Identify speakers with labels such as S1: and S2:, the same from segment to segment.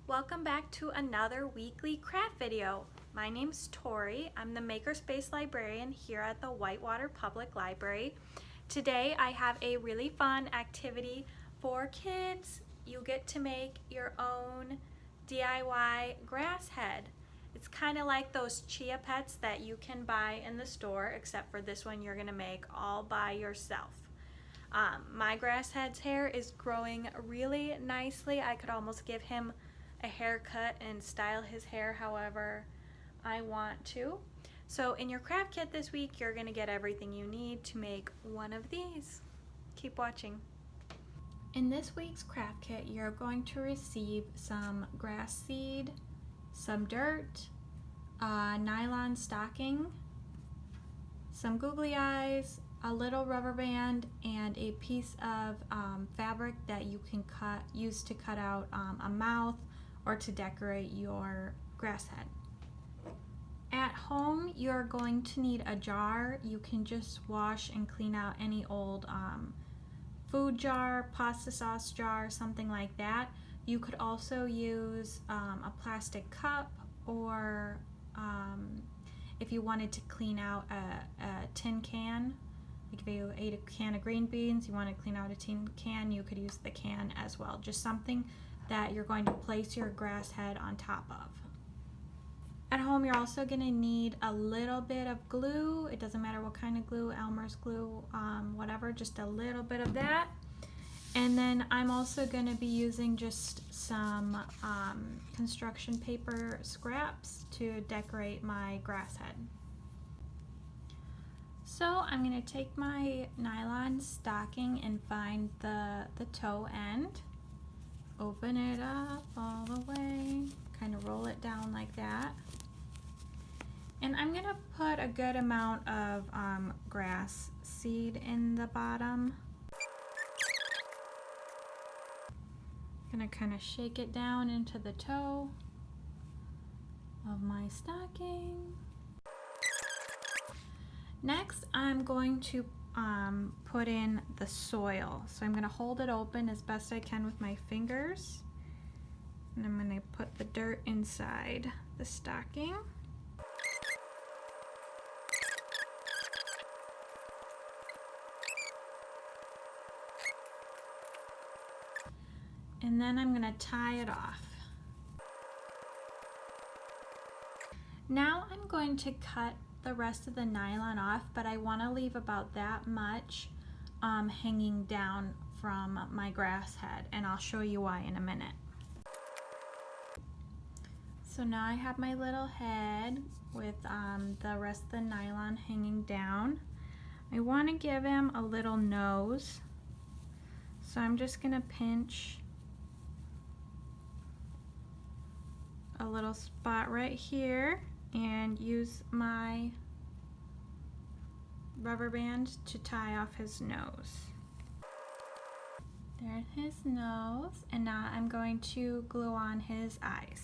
S1: Welcome back to another weekly craft video. My name's Tori. I'm the Makerspace librarian here at the Whitewater Public Library. Today I have a really fun activity for kids. You get to make your own DIY grass head. It's kind of like those chia pets that you can buy in the store, except for this one you're going to make all by yourself. My grass head's hair is growing really nicely. I could almost give him a haircut and style his hair however I want to. So in your craft kit this week, you're gonna get everything you need to make one of these. Keep watching. In this week's craft kit, you're going to receive some grass seed, some dirt, a nylon stocking, some googly eyes, a little rubber band, and a piece of fabric that you can use to cut out a mouth or to decorate your grass head. At home, you're going to need a jar. You can just wash and clean out any old food jar, pasta sauce jar, something like that. You could also use a plastic cup, or if you wanted to clean out a tin can, like if you ate a can of green beans, you want to clean out a tin can, you could use the can as well. Just something that you're going to place your grass head on top of. At home, you're also going to need a little bit of glue. It doesn't matter what kind of glue, Elmer's glue, whatever, just a little bit of that. And then I'm also going to be using just some construction paper scraps to decorate my grass head. So I'm going to take my nylon stocking and find the toe end. Open it up all the way, kind of roll it down like that. And I'm gonna put a good amount of grass seed in the bottom. Gonna kind of shake it down into the toe of my stocking. Next, I'm going to put in the soil. So I'm going to hold it open as best I can with my fingers, and I'm going to put the dirt inside the stocking. And then I'm going to tie it off. Now I'm going to cut the rest of the nylon off, but I want to leave about that much hanging down from my grass head, and I'll show you why in a minute. So now I have my little head with the rest of the nylon hanging down. I want to give him a little nose, so I'm just going to pinch a little spot right here and use my rubber band to tie off his nose. There's his nose, and now I'm going to glue on his eyes.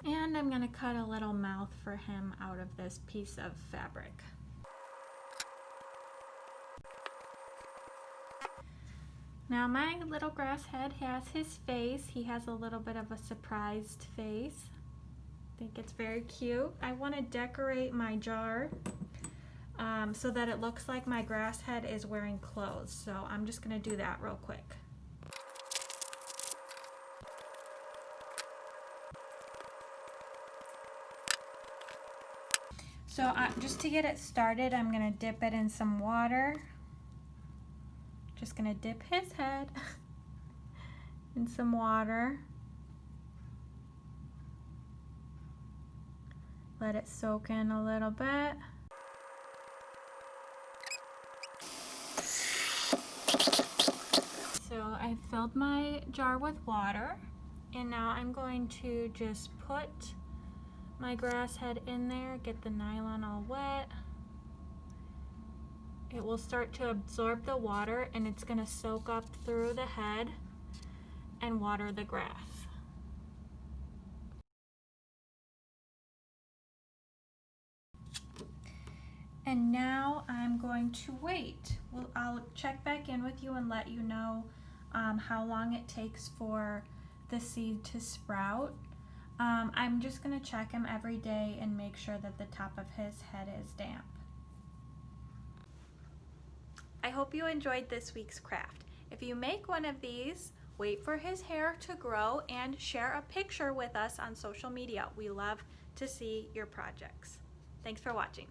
S1: And I'm going to cut a little mouth for him out of this piece of fabric. Now my little grass head has his face. He has a little bit of a surprised face. I think it's very cute. I want to decorate my jar so that it looks like my grass head is wearing clothes. So I'm just going to do that real quick. So just to get it started, I'm going to dip it in some water. Just going to dip his head in some water. Let it soak in a little bit. So I filled my jar with water, and now I'm going to just put my grass head in there, get the nylon all wet. It will start to absorb the water, and it's going to soak up through the head and water the grass. And now I'm going to wait. Well, I'll check back in with you and let you know how long it takes for the seed to sprout. I'm just going to check him every day and make sure that the top of his head is damp. I hope you enjoyed this week's craft. If you make one of these, wait for his hair to grow and share a picture with us on social media. We love to see your projects. Thanks for watching.